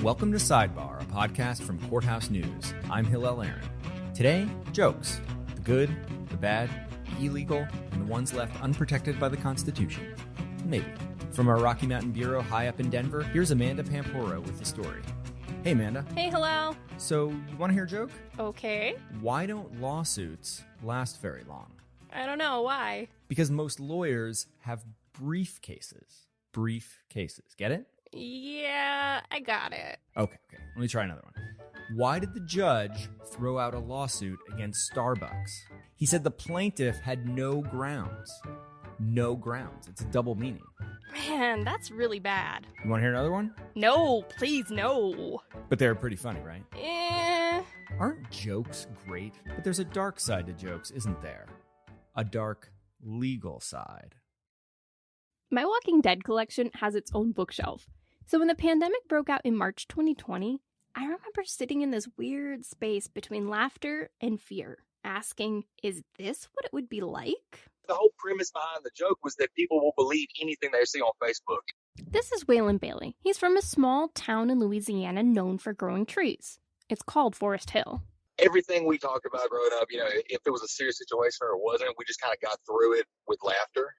Welcome to Sidebar, a podcast from Courthouse News. I'm Hillel Aaron. Today, jokes. The good, the bad, the illegal, and the ones left unprotected by the Constitution. Maybe. From our Rocky Mountain Bureau high up in Denver, here's Amanda Pamporo with the story. Hey, Amanda. Hey, Hillel. So, you want to hear a joke? Okay. Why don't lawsuits last very long? I don't know. Why? Because most lawyers have briefcases. Briefcases. Get it? Yeah, I got it. Okay. Let me try another one. Why did the judge throw out a lawsuit against Starbucks? He said the plaintiff had no grounds. No grounds. It's a double meaning. Man, that's really bad. You want to hear another one? No, please, no. But they're pretty funny, right? Aren't jokes great? But there's a dark side to jokes, isn't there? A dark legal side. My Walking Dead collection has its own bookshelf. So when the pandemic broke out in March 2020, I remember sitting in this weird space between laughter and fear, asking, is this what it would be like? The whole premise behind the joke was that people will believe anything they see on Facebook. This is Waylon Bailey. He's from a small town in Louisiana known for growing trees. It's called Forest Hill. Everything we talked about growing up, if it was a serious situation or it wasn't, we just kind of got through it with laughter.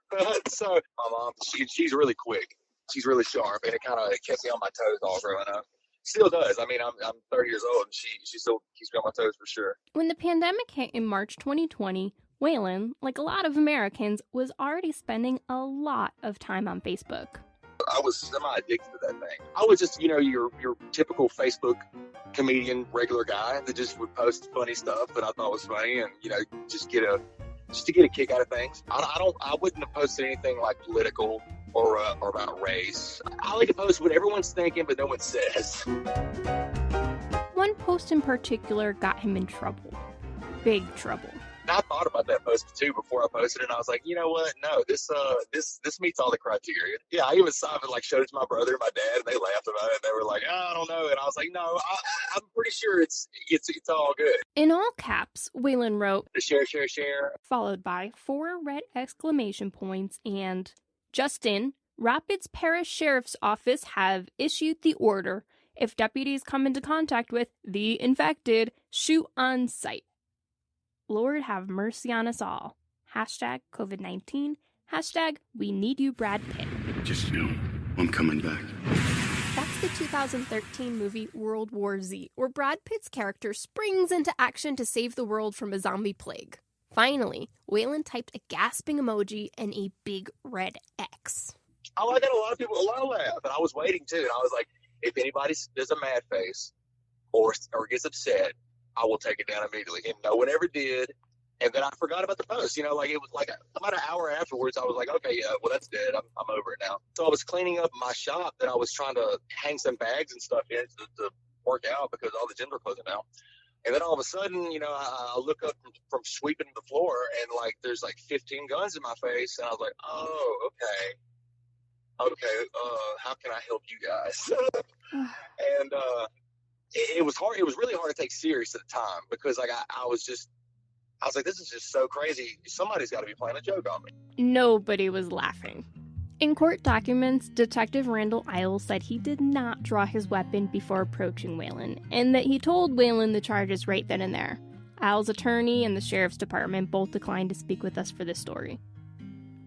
So my mom, she's really quick. She's really sharp, and it kind of kept me on my toes all growing up. Still does. I mean, I'm 30 years old, and she still keeps me on my toes for sure. When the pandemic hit in March 2020, Waylon, like a lot of Americans, was already spending a lot of time on Facebook. I was semi-addicted to that thing. I was just, your typical Facebook comedian, regular guy that just would post funny stuff that I thought was funny, and just to get a kick out of things. I wouldn't have posted anything like political or about race. I like to post what everyone's thinking, but no one says. One post in particular got him in trouble. Big trouble. I thought about that post too before I posted it, and I was like, you know what? No, this meets all the criteria. Yeah, I even saw it, showed it to my brother and my dad, and they laughed about it. They were like, I don't know, and I was like, no, I'm pretty sure it's all good. In all caps, Waylon wrote, share, followed by 4 red exclamation points and, just in, Rapids Parish Sheriff's Office have issued the order. If deputies come into contact with the infected, shoot on sight. Lord have mercy on us all. Hashtag COVID-19. Hashtag we need you, Brad Pitt. Just know I'm coming back. That's the 2013 movie World War Z, where Brad Pitt's character springs into action to save the world from a zombie plague. Finally, Waylon typed a gasping emoji and a big red X. I got a lot of laugh, and I was waiting too. And I was like, if anybody does a mad face or gets upset, I will take it down immediately. And no one ever did. And then I forgot about the post. It was like about an hour afterwards, I was like, okay, yeah, well, that's dead. I'm over it now. So I was cleaning up my shop that I was trying to hang some bags and stuff in to work out because all the gyms are closing now. And then all of a sudden, I look up from sweeping the floor and there's 15 guns in my face. And I was like, oh, okay, how can I help you guys? And it was hard. It was really hard to take serious at the time because I was like, this is just so crazy. Somebody's got to be playing a joke on me. Nobody was laughing. In court documents, Detective Randall Isles said he did not draw his weapon before approaching Waylon, and that he told Waylon the charges right then and there. Isles' attorney and the sheriff's department both declined to speak with us for this story.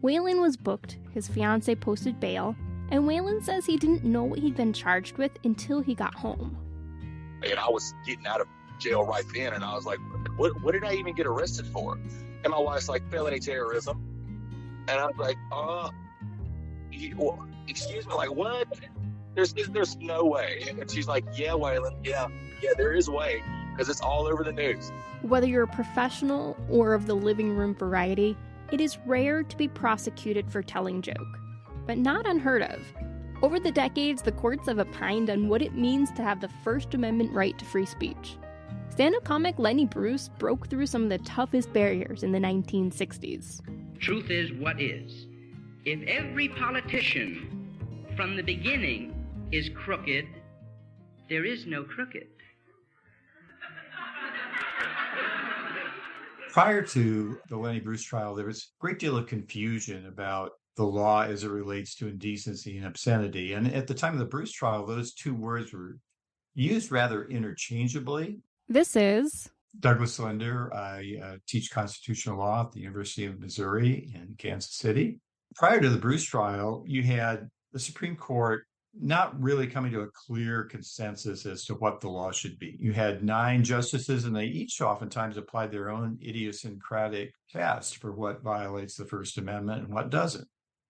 Waylon was booked, his fiancée posted bail, and Waylon says he didn't know what he'd been charged with until he got home. And I was getting out of jail right then, and I was like, what did I even get arrested for? And my wife's like, felony terrorism. And I was like, excuse me, what? There's no way. And she's like, yeah, Waylon, yeah, there is a way, because it's all over the news. Whether you're a professional or of the living room variety, it is rare to be prosecuted for telling joke, but not unheard of. Over the decades, the courts have opined on what it means to have the First Amendment right to free speech. Stand-up comic Lenny Bruce broke through some of the toughest barriers in the 1960s. Truth is what is. If every politician from the beginning is crooked, there is no crooked. Prior to the Lenny Bruce trial, there was a great deal of confusion about the law as it relates to indecency and obscenity. And at the time of the Bruce trial, those two words were used rather interchangeably. This is Douglas Linder. I teach constitutional law at the University of Missouri in Kansas City. Prior to the Bruce trial, you had the Supreme Court not really coming to a clear consensus as to what the law should be. You had 9 justices, and they each oftentimes applied their own idiosyncratic test for what violates the First Amendment and what doesn't,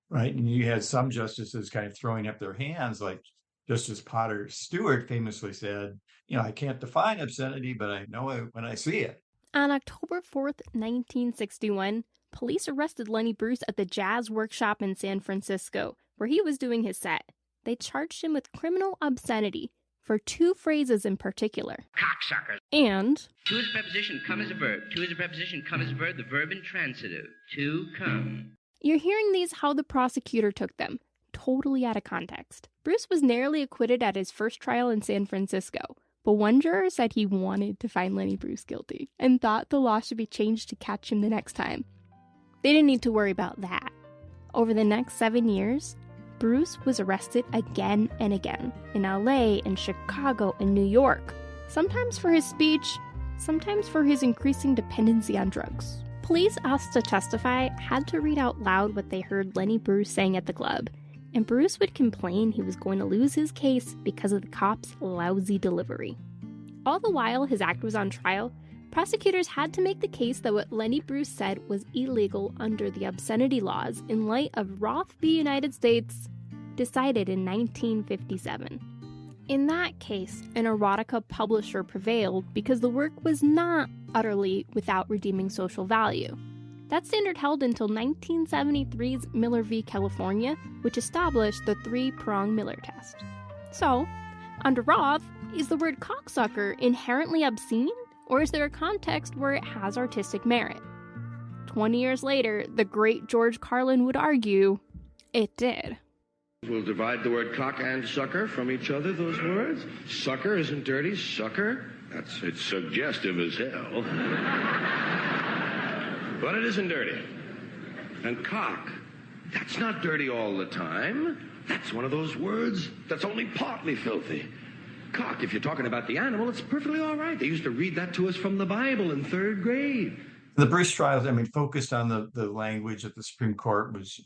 right? And you had some justices kind of throwing up their hands, like Justice Potter Stewart famously said, I can't define obscenity, but I know it when I see it. on October 4th, 1961, police arrested Lenny Bruce at the Jazz Workshop in San Francisco, where he was doing his set. They charged him with criminal obscenity for 2 phrases in particular. Cocksuckers. And To is a preposition, come is a verb. To is a preposition, come is a verb, the verb intransitive. To come. you're hearing these how the prosecutor took them, totally out of context. Bruce was narrowly acquitted at his first trial in San Francisco, but one juror said he wanted to find Lenny Bruce guilty and thought the law should be changed to catch him the next time. They didn't need to worry about that. Over the next 7 years, Bruce was arrested again and again in LA and Chicago and New York, sometimes for his speech, sometimes for his increasing dependency on drugs. Police asked to testify had to read out loud what they heard Lenny Bruce saying at the club, and Bruce would complain he was going to lose his case because of the cops' lousy delivery. All the while his act was on trial, prosecutors had to make the case that what Lenny Bruce said was illegal under the obscenity laws in light of Roth v. United States, decided in 1957. In that case, an erotica publisher prevailed because the work was not utterly without redeeming social value. That standard held until 1973's Miller v. California, which established the 3-prong Miller test. So, under Roth, is the word cocksucker inherently obscene, or is there a context where it has artistic merit? 20 years later, the great George Carlin would argue it did. We'll divide the word cock and sucker from each other, those words. Sucker isn't dirty. Sucker, it's suggestive as hell. But it isn't dirty. And cock, that's not dirty all the time. That's one of those words that's only partly filthy. Cock, if you're talking about the animal, it's perfectly all right. They used to read that to us from the Bible in 3rd grade. The Bruce trials, focused on the language that the Supreme Court was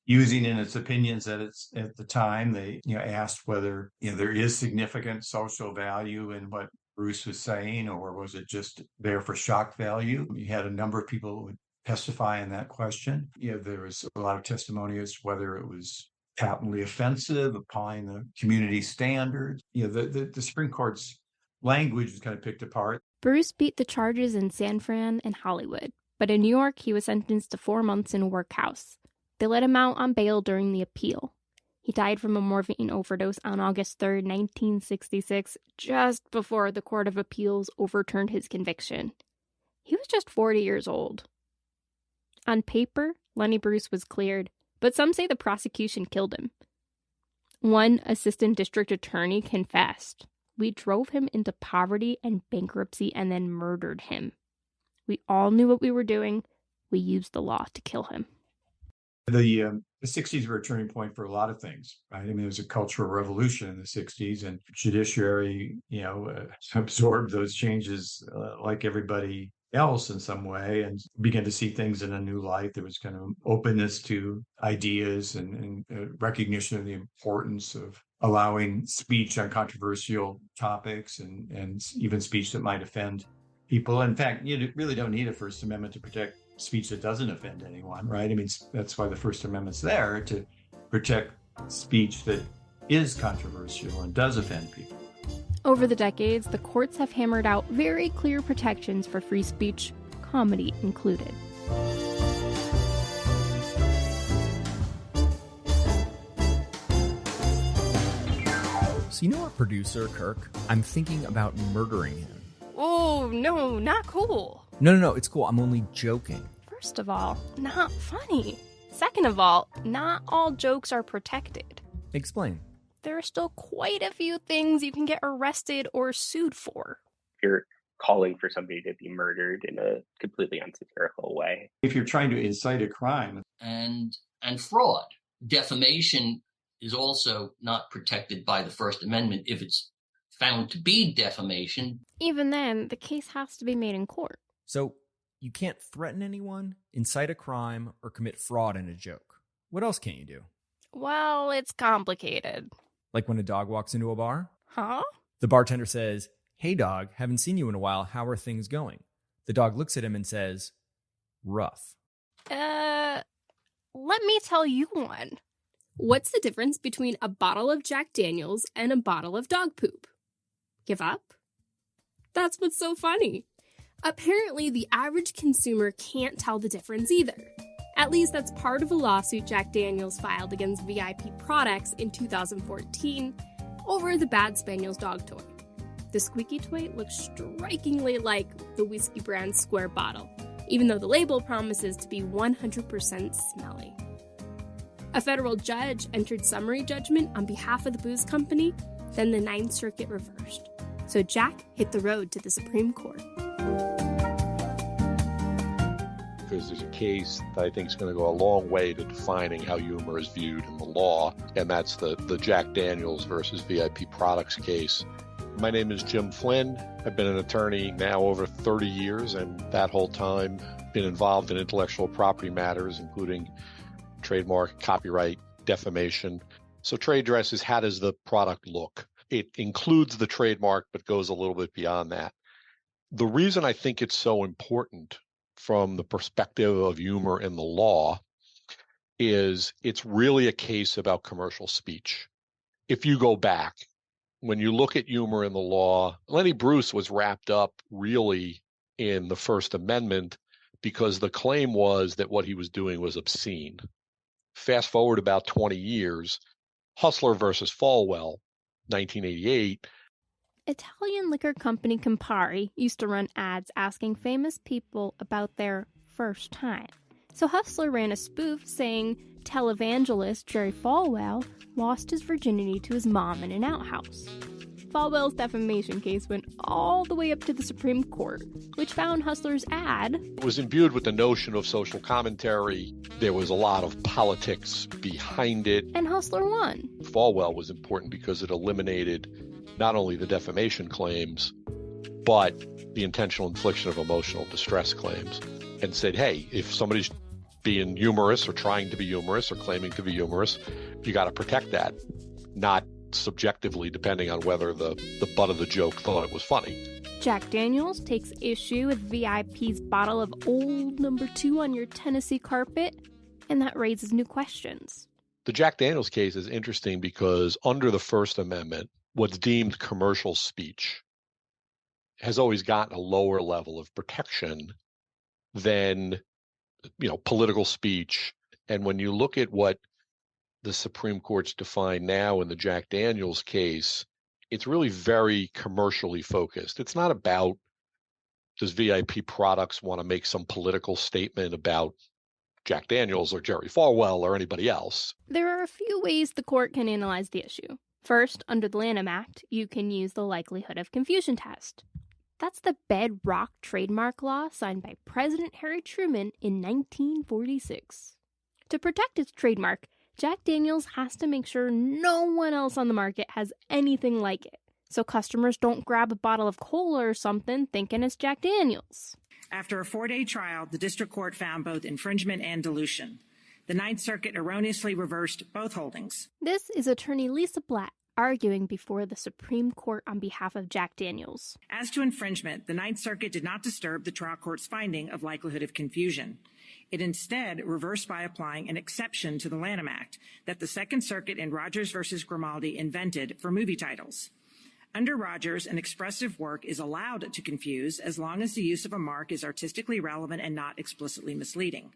using in its opinions at the time. They asked whether there is significant social value in what Bruce was saying, or was it just there for shock value? You had a number of people who would testify in that question. There was a lot of testimony as to whether it was patently offensive, applying the community standards. The Supreme Court's language was kind of picked apart. Bruce beat the charges in San Fran and Hollywood, but in New York he was sentenced to 4 months in a workhouse. They let him out on bail during the appeal. He died from a morphine overdose on August 3, 1966, just before the Court of Appeals overturned his conviction. He was just 40 years old. On paper, Lenny Bruce was cleared, but some say the prosecution killed him. One assistant district attorney confessed, "We drove him into poverty and bankruptcy and then murdered him. We all knew what we were doing. We used the law to kill him." The 60s were a turning point for a lot of things, right? There was a cultural revolution in the 60s, and judiciary, absorbed those changes like everybody else in some way, and began to see things in a new light. There was kind of openness to ideas and recognition of the importance of allowing speech on controversial topics and even speech that might offend people. In fact, you really don't need a First Amendment to protect speech that doesn't offend anyone, right? That's why the First Amendment's there, to protect speech that is controversial and does offend people. Over the decades, the courts have hammered out very clear protections for free speech, comedy included. So our producer, Kirk, I'm thinking about murdering him. Oh, no, not cool. No, it's cool. I'm only joking. First of all, not funny. Second of all, not all jokes are protected. Explain. There are still quite a few things you can get arrested or sued for. You're calling for somebody to be murdered in a completely unsatirical way. If you're trying to incite a crime. And fraud. Defamation is also not protected by the First Amendment if it's found to be defamation. Even then, the case has to be made in court. So you can't threaten anyone, incite a crime, or commit fraud in a joke. What else can't you do? Well, it's complicated. Like when a dog walks into a bar? Huh? The bartender says, "Hey dog, haven't seen you in a while. How are things going?" The dog looks at him and says, "Rough." Let me tell you one. What's the difference between a bottle of Jack Daniels and a bottle of dog poop? Give up? That's what's so funny. Apparently, the average consumer can't tell the difference either. At least that's part of a lawsuit Jack Daniels filed against VIP Products in 2014 over the Bad Spaniels dog toy. The squeaky toy looks strikingly like the whiskey brand's square bottle, even though the label promises to be 100% smelly. A federal judge entered summary judgment on behalf of the booze company, then the Ninth Circuit reversed. So Jack hit the road to the Supreme Court. Because there's a case that I think is going to go a long way to defining how humor is viewed in the law, and that's the Jack Daniels versus VIP Products case. My name is Jim Flynn. I've been an attorney now over 30 years, and that whole time been involved in intellectual property matters, including trademark, copyright, defamation. So trade dress is, how does the product look? It includes the trademark, but goes a little bit beyond that. The reason I think it's so important from the perspective of humor in the law is it's really a case about commercial speech. If you go back, when you look at humor in the law, Lenny Bruce was wrapped up really in the First Amendment because the claim was that what he was doing was obscene. Fast forward about 20 years, Hustler versus Falwell, 1988. Italian liquor company Campari used to run ads asking famous people about their first time. So Hustler ran a spoof saying televangelist Jerry Falwell lost his virginity to his mom in an outhouse. Falwell's defamation case went all the way up to the Supreme Court, which found Hustler's ad It was imbued with the notion of social commentary. There was a lot of politics behind it. and Hustler won. Falwell was important because it eliminated not only the defamation claims, but the intentional infliction of emotional distress claims, and said, hey, if somebody's being humorous or trying to be humorous or claiming to be humorous, you got to protect that, not subjectively depending on whether the butt of the joke thought it was funny. Jack Daniels takes issue with VIP's bottle of Old Number 2 on your Tennessee carpet, and that raises new questions. The Jack Daniels case is interesting because under the First Amendment, what's deemed commercial speech has always gotten a lower level of protection than, political speech. And when you look at what the Supreme Court's defined now in the Jack Daniels case, it's really very commercially focused. It's not about, does VIP Products want to make some political statement about Jack Daniels or Jerry Falwell or anybody else? There are a few ways the court can analyze the issue. First, under the Lanham Act, you can use the likelihood of confusion test. That's the bedrock trademark law signed by President Harry Truman in 1946. To protect its trademark, Jack Daniels has to make sure no one else on the market has anything like it, so customers don't grab a bottle of cola or something thinking it's Jack Daniels. After a 4-day trial, the district court found both infringement and dilution. The Ninth Circuit erroneously reversed both holdings. This is attorney Lisa Blatt arguing before the Supreme Court on behalf of Jack Daniels. As to infringement, the Ninth Circuit did not disturb the trial court's finding of likelihood of confusion. It instead reversed by applying an exception to the Lanham Act that the Second Circuit in Rogers v. Grimaldi invented for movie titles. Under Rogers, an expressive work is allowed to confuse as long as the use of a mark is artistically relevant and not explicitly misleading.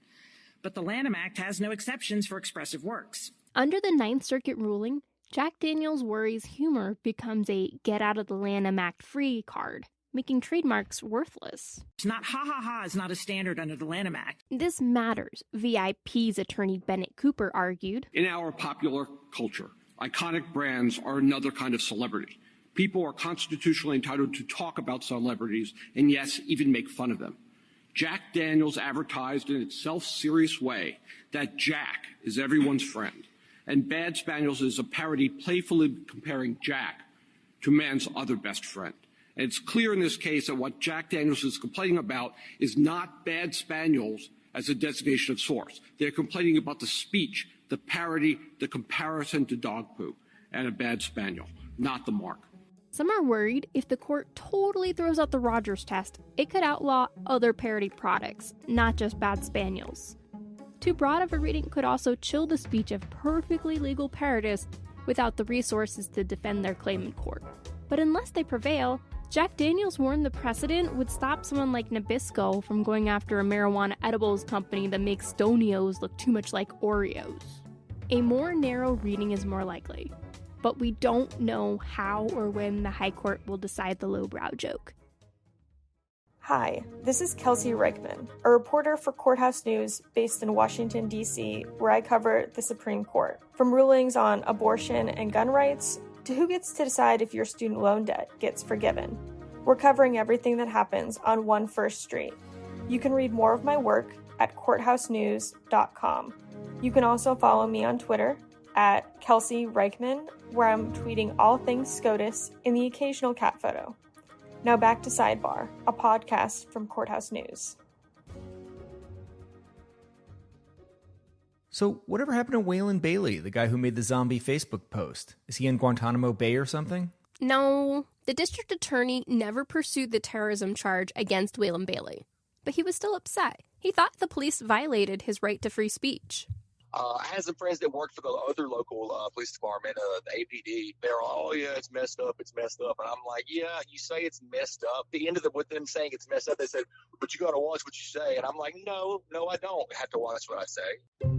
But the Lanham Act has no exceptions for expressive works. Under the Ninth Circuit ruling, Jack Daniels worries humor becomes a get-out-of-the-Lanham-Act-free card, making trademarks worthless. It's not ha-ha-ha is not a standard under the Lanham Act. This matters, VIP's attorney Bennett Cooper argued. In our popular culture, iconic brands are another kind of celebrity. People are constitutionally entitled to talk about celebrities and, yes, even make fun of them. Jack Daniels advertised in its self-serious way that Jack is everyone's friend, and Bad Spaniels is a parody playfully comparing Jack to man's other best friend. And it's clear in this case that what Jack Daniels is complaining about is not bad spaniels as a designation of source. They're complaining about the speech, the parody, the comparison to dog poo and a bad spaniel, not the mark. Some are worried if the court totally throws out the Rogers test, it could outlaw other parody products, not just bad spaniels. Too broad of a reading could also chill the speech of perfectly legal parodists without the resources to defend their claim in court. But unless they prevail, Jack Daniels warned the precedent would stop someone like Nabisco from going after a marijuana edibles company that makes Stonios look too much like Oreos. A more narrow reading is more likely, but we don't know how or when the High Court will decide the lowbrow joke. Hi, this is Kelsey Reichman, a reporter for Courthouse News based in Washington, D.C., where I cover the Supreme Court. From rulings on abortion and gun rights to who gets to decide if your student loan debt gets forgiven. We're covering everything that happens on One First Street. You can read more of my work at courthousenews.com. You can also follow me on Twitter at Kelsey Reichman, where I'm tweeting all things SCOTUS and the occasional cat photo. Now back to Sidebar, a podcast from Courthouse News. So whatever happened to Waylon Bailey, the guy who made the zombie Facebook post? Is he in Guantanamo Bay or something? No, the district attorney never pursued the terrorism charge against Waylon Bailey. But he was still upset. He thought the police violated his right to free speech. I had some friends that worked for the other local police department, the APD. They're all, oh, yeah, it's messed up. And I'm like, yeah, you say it's messed up. The end of it with them saying it's messed up, they said, but you got to watch what you say. And I'm like, no, I don't have to watch what I say.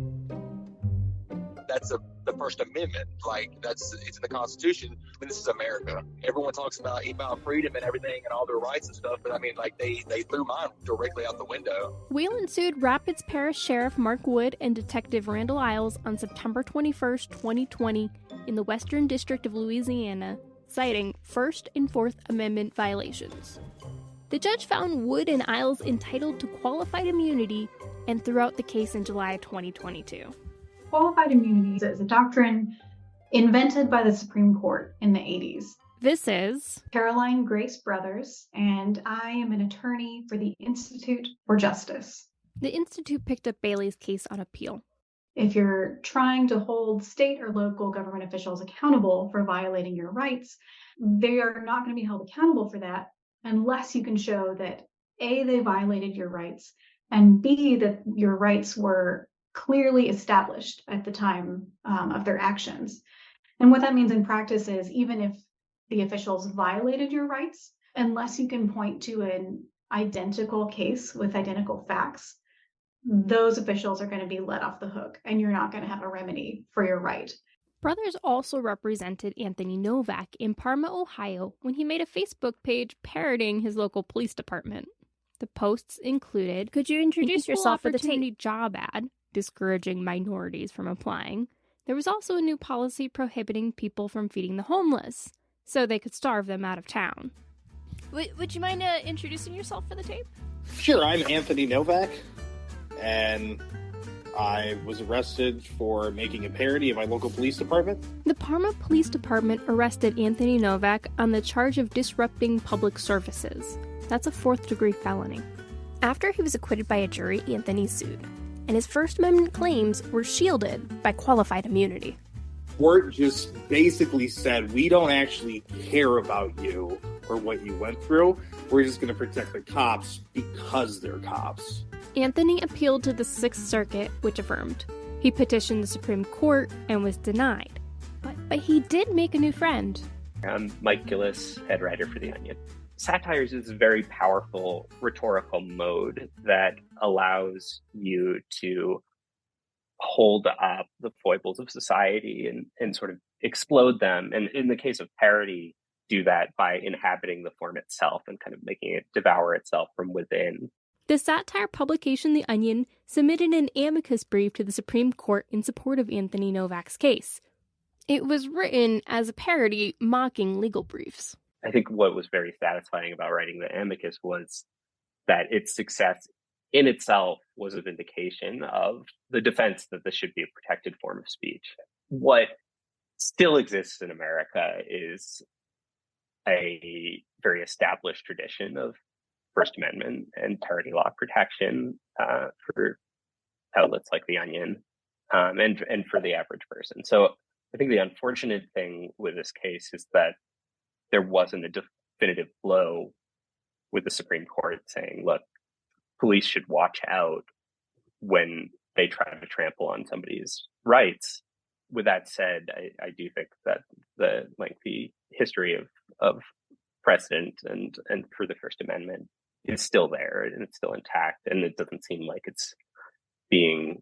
That's the First Amendment. It's in the Constitution. I mean, this is America. Everyone talks about freedom and everything and all their rights and stuff, but I mean, they threw mine directly out the window. Waylon sued Rapids Parish Sheriff Mark Wood and Detective Randall Isles on September 21st, 2020, in the Western District of Louisiana, citing First and Fourth Amendment violations. The judge found Wood and Isles entitled to qualified immunity and threw out the case in July 2022. Qualified immunity is a doctrine invented by the Supreme Court in the 80s. This is Caroline Grace Brothers, and I am an attorney for the Institute for Justice. The Institute picked up Bailey's case on appeal. If you're trying to hold state or local government officials accountable for violating your rights, they are not going to be held accountable for that unless you can show that A, they violated your rights, and B, that your rights were clearly established at the time of their actions. And what that means in practice is even if the officials violated your rights, unless you can point to an identical case with identical facts, those officials are going to be let off the hook and you're not going to have a remedy for your right. Brothers also represented Anthony Novak in Parma, Ohio, when he made a Facebook page parodying his local police department. The posts included, "Could you introduce yourself for the tape job ad?" discouraging minorities from applying. There was also a new policy prohibiting people from feeding the homeless, so they could starve them out of town. Would you mind introducing yourself for the tape? Sure, I'm Anthony Novak, and I was arrested for making a parody of my local police department. The Parma Police Department arrested Anthony Novak on the charge of disrupting public services. That's a 4th-degree felony. After he was acquitted by a jury, Anthony sued, and his First Amendment claims were shielded by qualified immunity. Court just basically said, we don't actually care about you or what you went through. We're just going to protect the cops because they're cops. Anthony appealed to the Sixth Circuit, which affirmed. He petitioned the Supreme Court and was denied. But he did make a new friend. I'm Mike Gillis, head writer for The Onion. Satire is a very powerful rhetorical mode that allows you to hold up the foibles of society and sort of explode them. And in the case of parody, do that by inhabiting the form itself and kind of making it devour itself from within. The satire publication The Onion submitted an amicus brief to the Supreme Court in support of Anthony Novak's case. It was written as a parody mocking legal briefs. I think what was very satisfying about writing the amicus was that its success in itself was a vindication of the defense that this should be a protected form of speech. What still exists in America is a very established tradition of First Amendment and parody law protection for outlets like The Onion and for the average person. So I think the unfortunate thing with this case is that there wasn't a definitive blow with the Supreme Court saying, look, police should watch out when they try to trample on somebody's rights. With that said, I do think that the lengthy history of precedent and for the First Amendment is still there and it's still intact, and it doesn't seem like it's being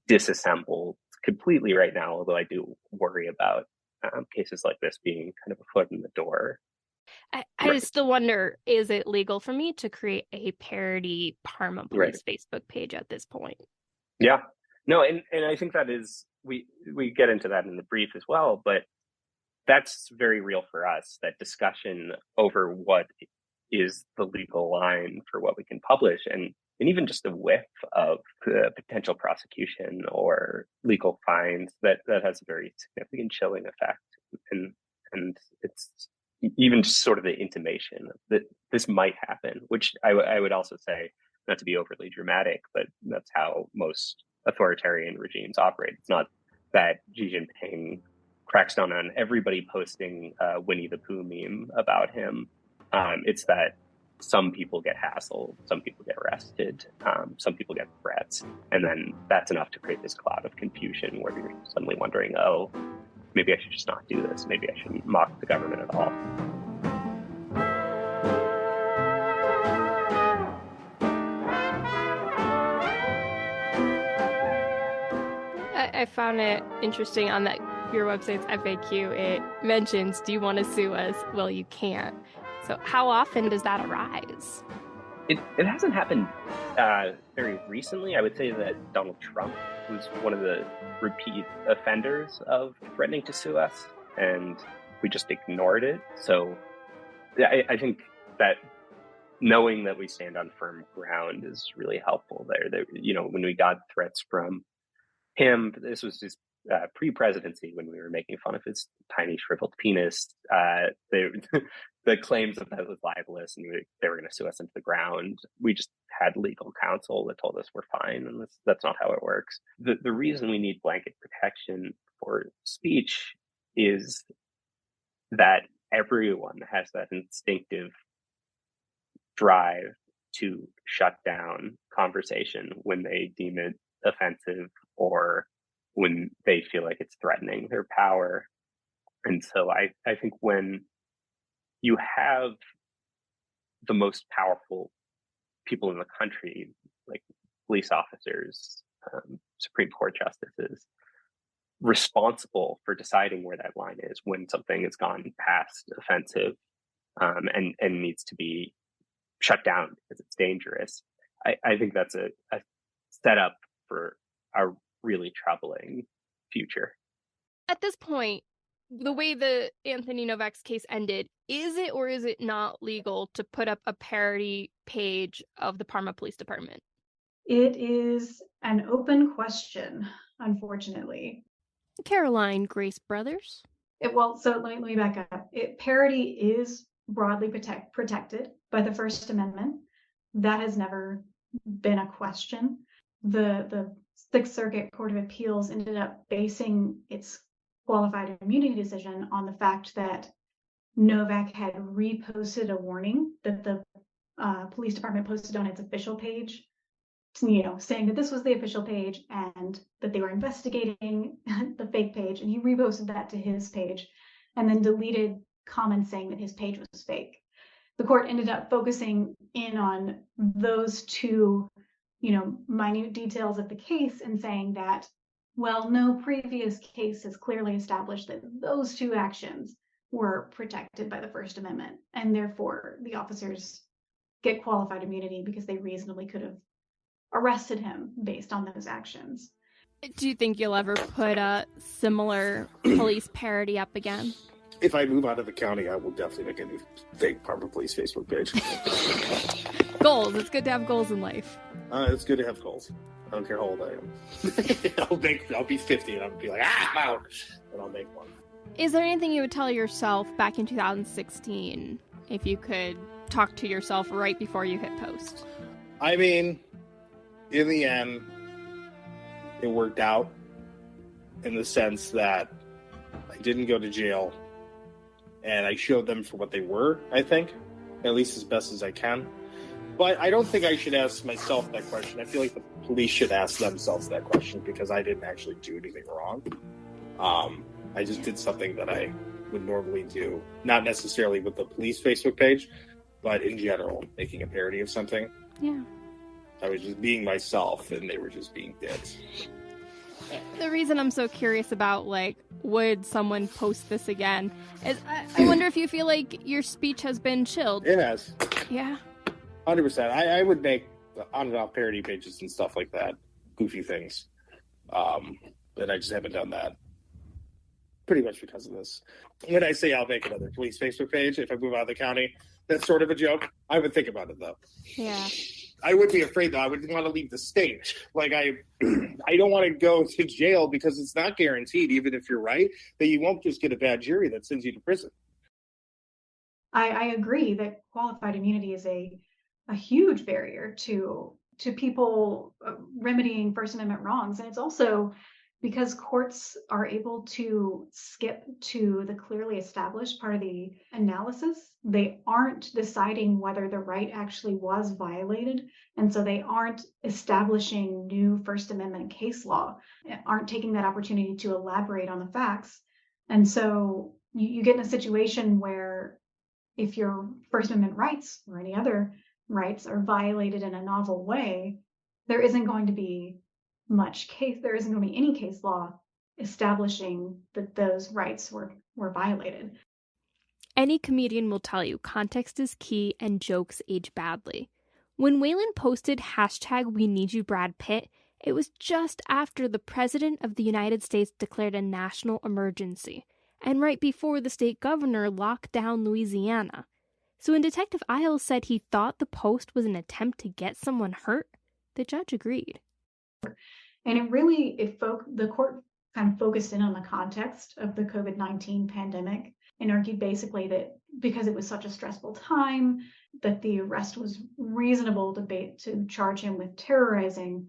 disassembled completely right now, although I do worry about cases like this being kind of a foot in the door. I still wonder, is it legal for me to create a parody Parma Police Facebook page at this point? Yeah. No, and I think that is, we get into that in the brief as well, but that's very real for us, that discussion over what is the legal line for what we can publish, and even just the whiff of the potential prosecution or legal fines, that has a very significant chilling effect. And it's even just sort of the intimation that this might happen, which I would also say, not to be overly dramatic, but that's how most authoritarian regimes operate. It's not that Xi Jinping cracks down on everybody posting a Winnie the Pooh meme about him. It's that some people get hassled, some people get arrested, some people get threats, and then that's enough to create this cloud of confusion where you're suddenly wondering, oh, maybe I should just not do this. Maybe I shouldn't mock the government at all. I found it interesting on your website's FAQ. It mentions, do you want to sue us? Well, you can't. So how often does that arise? It hasn't happened very recently. I would say that Donald Trump was one of the repeat offenders of threatening to sue us, and we just ignored it. So I think that knowing that we stand on firm ground is really helpful there. When we got threats from him, this was his pre-presidency, when we were making fun of his tiny shriveled penis, the claims that was libelous and they were going to sue us into the ground. We just had legal counsel that told us we're fine, and that's not how it works. The reason we need blanket protection for speech is that everyone has that instinctive drive to shut down conversation when they deem it offensive or when they feel like it's threatening their power. And so I think when you have the most powerful people in the country, like police officers, Supreme Court justices, responsible for deciding where that line is when something has gone past offensive and needs to be shut down because it's dangerous, I think that's a setup for a really troubling future. At this point, the way the Anthony Novak's case ended, is it or is it not legal to put up a parody page of the Parma Police Department? It is an open question, unfortunately. Caroline Grace Brothers? So let me back up. Parody is broadly protected by the First Amendment. That has never been a question. The Sixth Circuit Court of Appeals ended up basing its qualified immunity decision on the fact that Novak had reposted a warning that the police department posted on its official page, saying that this was the official page and that they were investigating the fake page, and he reposted that to his page and then deleted comments saying that his page was fake. The court ended up focusing in on those two minute details of the case and saying that, well, no previous case has clearly established that those two actions were protected by the First Amendment, and therefore the officers get qualified immunity because they reasonably could have arrested him based on those actions. Do you think you'll ever put a similar police parody up again? If I move out of the county, I will definitely make a new fake Parma Police Facebook page. Goals. It's good to have goals in life. It's good to have goals. I don't care how old I am. I'll be 50 and I'll be like, I'm out. And I'll make one. Is there anything you would tell yourself back in 2016 if you could talk to yourself right before you hit post? I mean, in the end, it worked out in the sense that I didn't go to jail, and I showed them for what they were, I think, at least as best as I can. But I don't think I should ask myself that question. I feel like the police should ask themselves that question, because I didn't actually do anything wrong. I just did something that I would normally do, not necessarily with the police Facebook page, but in general, making a parody of something. Yeah. I was just being myself, and they were just being dicks. The reason I'm so curious about, like, would someone post this again is I wonder if you feel like your speech has been chilled. It has. Yeah. 100%. I would make on and off parody pages and stuff like that, goofy things. And I just haven't done that. Pretty much because of this. When I say I'll make another police Facebook page if I move out of the county, that's sort of a joke. I would think about it, though. Yeah. I would be afraid, though. I would want to leave the state. Like, I don't want to go to jail, because it's not guaranteed, even if you're right, that you won't just get a bad jury that sends you to prison. I agree that qualified immunity is a huge barrier to people remedying First Amendment wrongs. And it's also because courts are able to skip to the clearly established part of the analysis. They aren't deciding whether the right actually was violated. And so they aren't establishing new First Amendment case law, aren't taking that opportunity to elaborate on the facts. And so you get in a situation where if your First Amendment rights or any other rights are violated in a novel way, there isn't going to be there isn't going to be any case law establishing that those rights were violated. Any comedian will tell you context is key and jokes age badly. When Whalen posted #WeNeedYou Brad Pitt, it was just after the President of the United States declared a national emergency, and right before the state governor locked down Louisiana. So when Detective Isles said he thought the post was an attempt to get someone hurt, the judge agreed. And the court kind of focused in on the context of the COVID-19 pandemic and argued basically that because it was such a stressful time, that the arrest was reasonable to charge him with terrorizing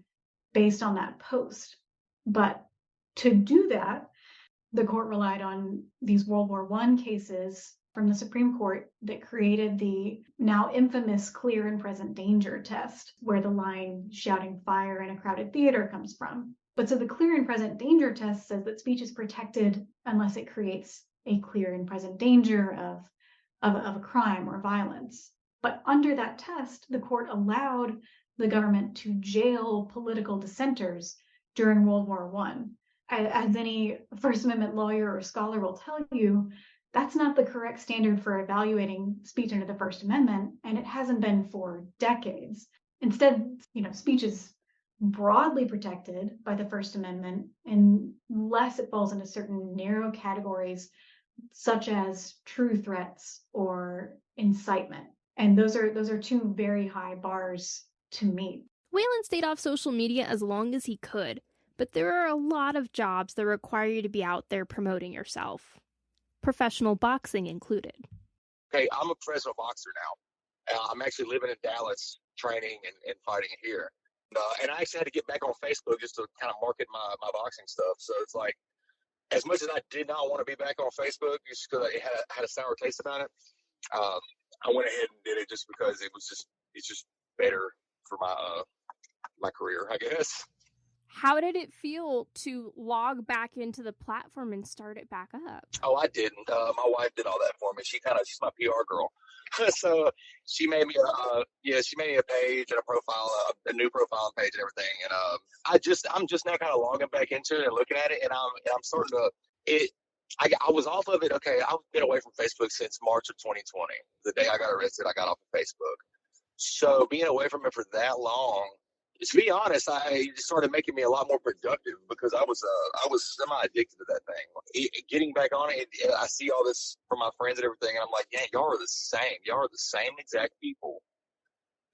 based on that post. But to do that, the court relied on these World War I cases from the Supreme Court that created the now infamous clear and present danger test, where the line shouting fire in a crowded theater comes from. But so the clear and present danger test says that speech is protected unless it creates a clear and present danger of a crime or violence. But under that test, the court allowed the government to jail political dissenters during World War I. As any First Amendment lawyer or scholar will tell you, that's not the correct standard for evaluating speech under the First Amendment, and it hasn't been for decades. Instead, speech is broadly protected by the First Amendment unless it falls into certain narrow categories, such as true threats or incitement. And those are two very high bars to meet. Whalen stayed off social media as long as he could, but there are a lot of jobs that require you to be out there promoting yourself. Professional boxing included. Okay, I'm a professional boxer now. I'm actually living in Dallas, training and fighting here. And I actually had to get back on Facebook just to kind of market my boxing stuff. So it's like, as much as I did not want to be back on Facebook, just because I had a sour taste about it, I went ahead and did it just because it's just better for my career, I guess. How did it feel to log back into the platform and start it back up? Oh, I didn't. My wife did all that for me. She's my PR girl. So she made me a page and a profile, a new profile page and everything. And I'm just now kind of logging back into it and looking at it, and I'm starting to I was off of it. Okay, I've been away from Facebook since March of 2020. The day I got arrested, I got off of Facebook. So being away from it for that long, to be honest, it started making me a lot more productive because I was semi-addicted to that thing. Getting back on it, I see all this from my friends and everything, and I'm like, yeah, y'all are the same. Y'all are the same exact people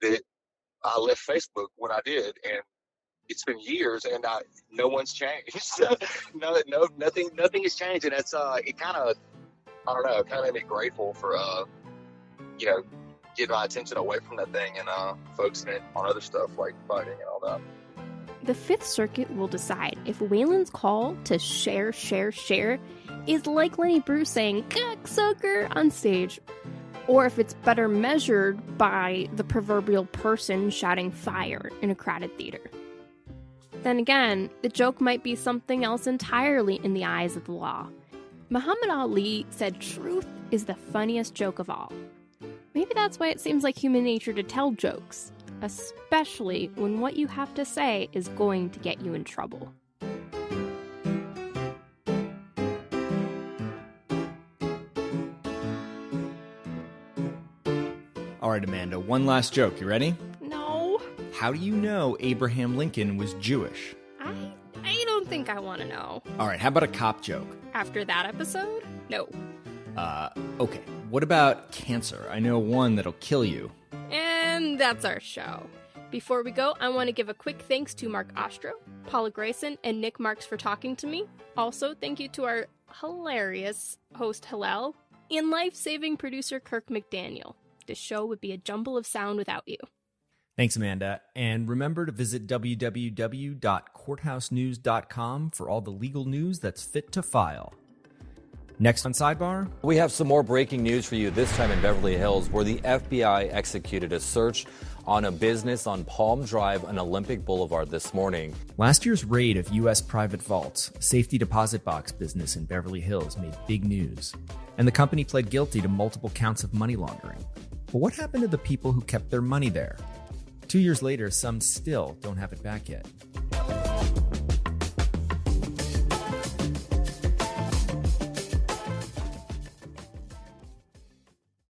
that I left Facebook when I did, and it's been years, and no one's changed. Nothing has changed, and it's it kind of, I don't know, it kind of made me grateful for get my attention away from that thing and focusing it on other stuff like fighting and all that. The Fifth Circuit will decide if Whalen's call to share is like Lenny Bruce saying "cocksucker" on stage, or if it's better measured by the proverbial person shouting fire in a crowded theater. Then again, the joke might be something else entirely in the eyes of the law. Muhammad Ali said truth is the funniest joke of all. Maybe that's why it seems like human nature to tell jokes, especially when what you have to say is going to get you in trouble. All right, Amanda, one last joke. You ready? No. How do you know Abraham Lincoln was Jewish? I don't think I want to know. All right, how about a cop joke? After that episode? No. Okay. What about cancer? I know one that'll kill you. And that's our show. Before we go, I want to give a quick thanks to Mark Ostro, Paula Grayson, and Nick Marks for talking to me. Also, thank you to our hilarious host Hillel and life-saving producer Kirk McDaniel. This show would be a jumble of sound without you. Thanks, Amanda. And remember to visit www.courthousenews.com for all the legal news that's fit to file. Next on Sidebar, we have some more breaking news for you, this time in Beverly Hills, where the FBI executed a search on a business on Palm Drive and Olympic Boulevard this morning. Last year's raid of U.S. private vaults, a safety deposit box business in Beverly Hills, made big news. And the company pled guilty to multiple counts of money laundering. But what happened to the people who kept their money there? 2 years later, some still don't have it back yet.